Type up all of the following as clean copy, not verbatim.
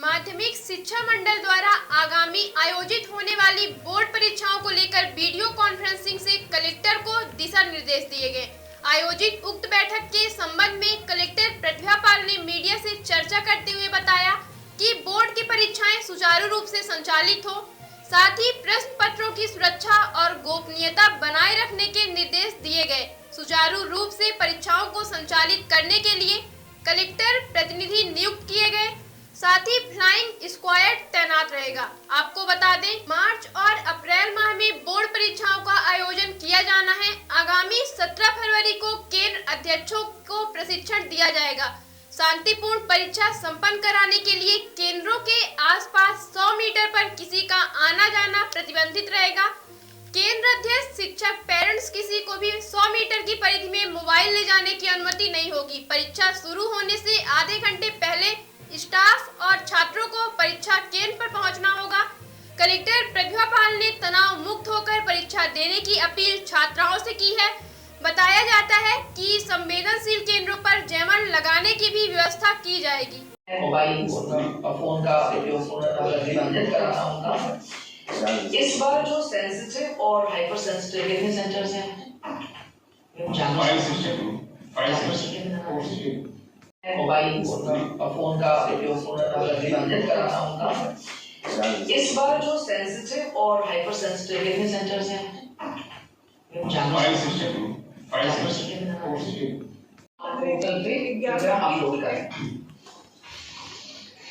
माध्यमिक शिक्षा मंडल द्वारा आगामी आयोजित होने वाली बोर्ड परीक्षाओं को लेकर वीडियो कॉन्फ्रेंसिंग से कलेक्टर को दिशा निर्देश दिए गए। आयोजित उक्त बैठक के संबंध में कलेक्टर प्रतिभा पाल ने मीडिया से चर्चा करते हुए बताया कि बोर्ड की परीक्षाएं सुचारू रूप से संचालित हो, साथ ही प्रश्न पत्रों की सुरक्षा और गोपनीयता बनाए रखने के निर्देश दिए गए। सुचारू रूप से परीक्षाओं को संचालित करने के लिए कलेक्टर प्रतिनिधि नियुक्त किए गए, साथ ही फ्लाइंग स्क्वाड तैनात रहेगा। आपको बता दें, मार्च और अप्रैल माह में बोर्ड परीक्षाओं का आयोजन किया जाना है। आगामी 17 फरवरी को केंद्र अध्यक्षों को प्रशिक्षण दिया जाएगा। शांतिपूर्ण परीक्षा संपन्न कराने के लिए केंद्रों के आसपास 100 मीटर पर किसी का आना जाना प्रतिबंधित रहेगा। केंद्र अध्यक्ष, शिक्षक, पेरेंट्स किसी को भी 100 मीटर की परिधि में मोबाइल ले जाने की अनुमति नहीं होगी। परीक्षा शुरू होने से आधे घंटे पहले स्टाफ और छात्रों को परीक्षा केंद्र पर पहुंचना होगा। कलेक्टर प्रतिभा पाल ने तनाव मुक्त होकर परीक्षा देने की अपील छात्राओं से की है। बताया जाता है कि संवेदनशील केंद्रों पर जैमर लगाने की भी व्यवस्था की जाएगी। मोबाइल फोन का उपयोग प्रतिबंधित कराना होगा। इस बार जो सेंसिटिव और हाइपर सेंसिटिव कितने सेंटर्स हैं? मोबाइल फोन का उपयोग प्रतिबंधित कराना होगा। इस बार जो सेंसिटिव और हाइपर सेंसिटिव कितने सेंटर्स हैं? टोटल पे 11 अपलोड करें।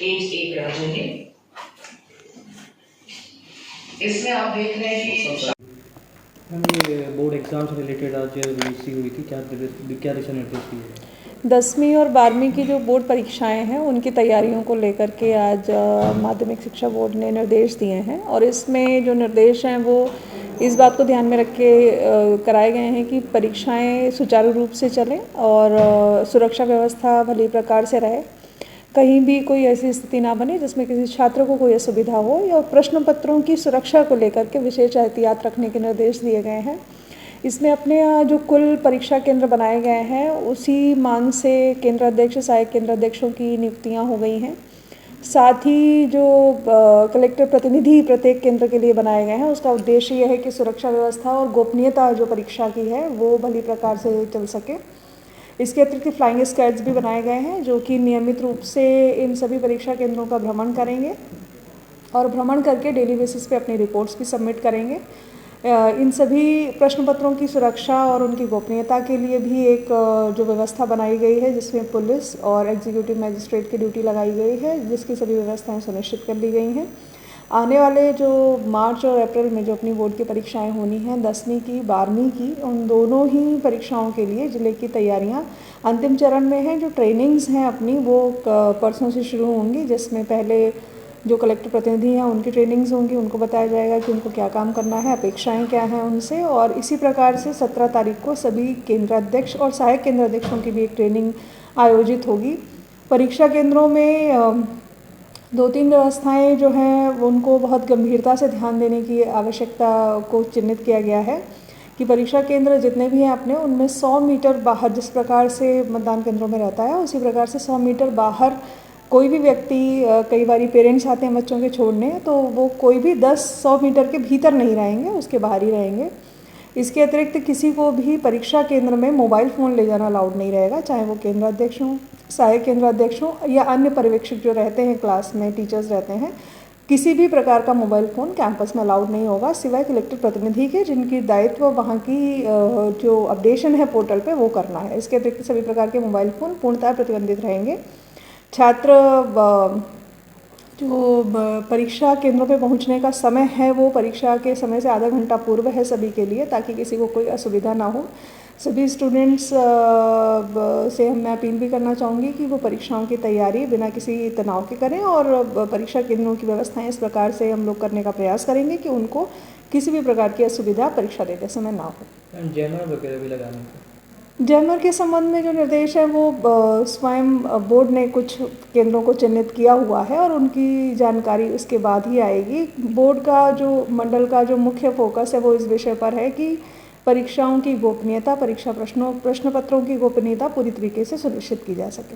एक राज्य में इसमें आप देख रहे हैं कि ये बोर्ड एग्जाम से रिलेटेड आज यूनिवर्सिटी हुई थी, क्या दिशा निर्देश दिए? 10वीं और 12वीं की जो बोर्ड परीक्षाएं हैं उनकी तैयारियों को लेकर के आज माध्यमिक शिक्षा बोर्ड ने निर्देश दिए हैं, और इसमें जो निर्देश हैं वो इस बात को ध्यान में रख के कराए गए हैं कि परीक्षाएं सुचारू रूप से चलें और सुरक्षा व्यवस्था भली प्रकार से रहे। कहीं भी कोई ऐसी स्थिति ना बने जिसमें किसी छात्र को कोई असुविधा हो, या प्रश्न पत्रों की सुरक्षा को लेकर के विशेष एहतियात रखने के निर्देश दिए गए हैं। इसमें अपने यहाँ जो कुल परीक्षा केंद्र बनाए गए हैं उसी मान से केंद्र अध्यक्ष, सहायक केंद्र अध्यक्षों की नियुक्तियाँ हो गई हैं। साथ ही जो कलेक्टर प्रतिनिधि प्रत्येक केंद्र के लिए बनाए गए हैं, उसका उद्देश्य यह है कि सुरक्षा व्यवस्था और गोपनीयता जो परीक्षा की है वो भली प्रकार से चल सके। इसके अतिरिक्त फ्लाइंग स्क्वाड्स भी बनाए गए हैं जो कि नियमित रूप से इन सभी परीक्षा केंद्रों का भ्रमण करेंगे और भ्रमण करके डेली बेसिस पे अपनी रिपोर्ट्स भी सबमिट करेंगे। इन सभी प्रश्न पत्रों की सुरक्षा और उनकी गोपनीयता के लिए भी एक जो व्यवस्था बनाई गई है, जिसमें पुलिस और एग्जीक्यूटिव मजिस्ट्रेट की ड्यूटी लगाई गई है, जिसकी सभी व्यवस्थाएं सुनिश्चित कर ली गई हैं। आने वाले जो मार्च और अप्रैल में जो अपनी बोर्ड की परीक्षाएं होनी हैं, 10वीं की 12वीं की, उन दोनों ही परीक्षाओं के लिए जिले की तैयारियां अंतिम चरण में हैं। जो ट्रेनिंग्स हैं अपनी वो परसों से शुरू होंगी, जिसमें पहले जो कलेक्टर प्रतिनिधि हैं उनकी ट्रेनिंग्स होंगी, उनको बताया जाएगा कि उनको क्या काम करना है, अपेक्षाएं क्या हैं उनसे। और इसी प्रकार से 17 तारीख को सभी केंद्राध्यक्ष और सहायक केंद्राध्यक्षों की भी एक ट्रेनिंग आयोजित होगी। परीक्षा केंद्रों में 2-3 व्यवस्थाएं जो हैं उनको बहुत गंभीरता से ध्यान देने की आवश्यकता को चिन्हित किया गया है कि परीक्षा केंद्र जितने भी हैं अपने, उनमें 100 मीटर बाहर, जिस प्रकार से मतदान केंद्रों में रहता है उसी प्रकार से 100 मीटर बाहर कोई भी व्यक्ति, कई बार पेरेंट्स आते हैं बच्चों के छोड़ने, तो वो कोई भी 10-100 मीटर के भीतर नहीं रहेंगे, उसके बाहर ही रहेंगे। इसके अतिरिक्त किसी को भी परीक्षा केंद्र में मोबाइल फ़ोन ले जाना अलाउड नहीं रहेगा, चाहे वो केंद्र अध्यक्ष हों, सहायक केंद्र अध्यक्ष हों या अन्य पर्यवेक्षक जो रहते हैं क्लास में, टीचर्स रहते हैं। किसी भी प्रकार का मोबाइल फ़ोन कैंपस में अलाउड नहीं होगा, सिवाय कलेक्टर प्रतिनिधि के, जिनकी दायित्व वहाँ की जो अपडेशन है पोर्टल पे वो करना है। इसके अतिरिक्त सभी प्रकार के मोबाइल फ़ोन पूर्णतः प्रतिबंधित रहेंगे। छात्र जो परीक्षा केंद्रों पे पहुंचने का समय है वो परीक्षा के समय से आधा घंटा पूर्व है सभी के लिए, ताकि किसी को कोई असुविधा ना हो। सभी स्टूडेंट्स से मैं अपील भी करना चाहूँगी कि वो परीक्षाओं की तैयारी बिना किसी तनाव के करें, और परीक्षा केंद्रों की व्यवस्थाएं इस प्रकार से हम लोग करने का प्रयास करेंगे कि उनको किसी भी प्रकार की असुविधा परीक्षा देते समय ना हो। जैमर वगैरह भी लगाने का जैमर के संबंध में जो निर्देश है वो स्वयं बोर्ड ने कुछ केंद्रों को चिन्हित किया हुआ है और उनकी जानकारी उसके बाद ही आएगी। बोर्ड का जो मंडल का जो मुख्य फोकस है वो इस विषय पर है कि परीक्षाओं की गोपनीयता, परीक्षा प्रश्न पत्रों की गोपनीयता पूरी तरीके से सुनिश्चित की जा सके।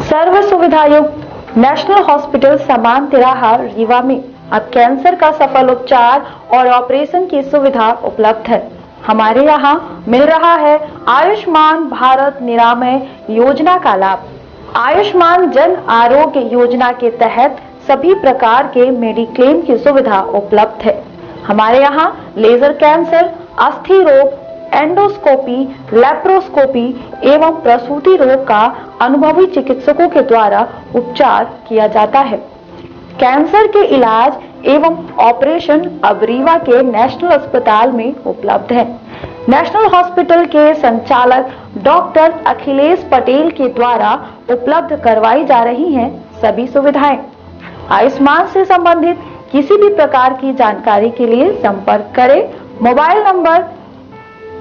सर्व सुविधायुक्त नेशनल हॉस्पिटल समान तिराहा रीवा में अब कैंसर का सफल उपचार और ऑपरेशन की सुविधा उपलब्ध है। हमारे यहाँ मिल रहा है आयुष्मान भारत निरामय योजना का लाभ। आयुष्मान जन आरोग्य योजना के तहत सभी प्रकार के मेडिक्लेम की सुविधा उपलब्ध है। हमारे यहाँ लेजर कैंसर, अस्थि रोग, एंडोस्कोपी, लेप्रोस्कोपी एवं प्रसूति रोग का अनुभवी चिकित्सकों के द्वारा उपचार किया जाता है। कैंसर के इलाज एवं ऑपरेशन अब रीवा के नेशनल अस्पताल में उपलब्ध है। नेशनल हॉस्पिटल के संचालक डॉक्टर अखिलेश पटेल के द्वारा उपलब्ध करवाई जा रही हैं सभी सुविधाएं। आयुष्मान से संबंधित किसी भी प्रकार की जानकारी के लिए संपर्क करें मोबाइल नंबर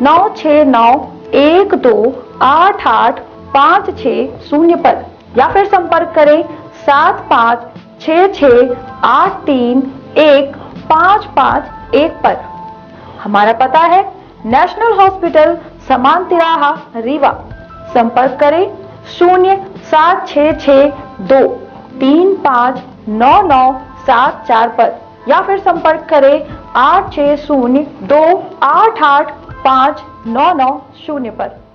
9691288560 पर या फिर संपर्क करें 7566831551 पर। हमारा पता है नेशनल हॉस्पिटल समान तिराहा रीवा। संपर्क करें 07662359974 पर या फिर संपर्क करें 8602885990 पर।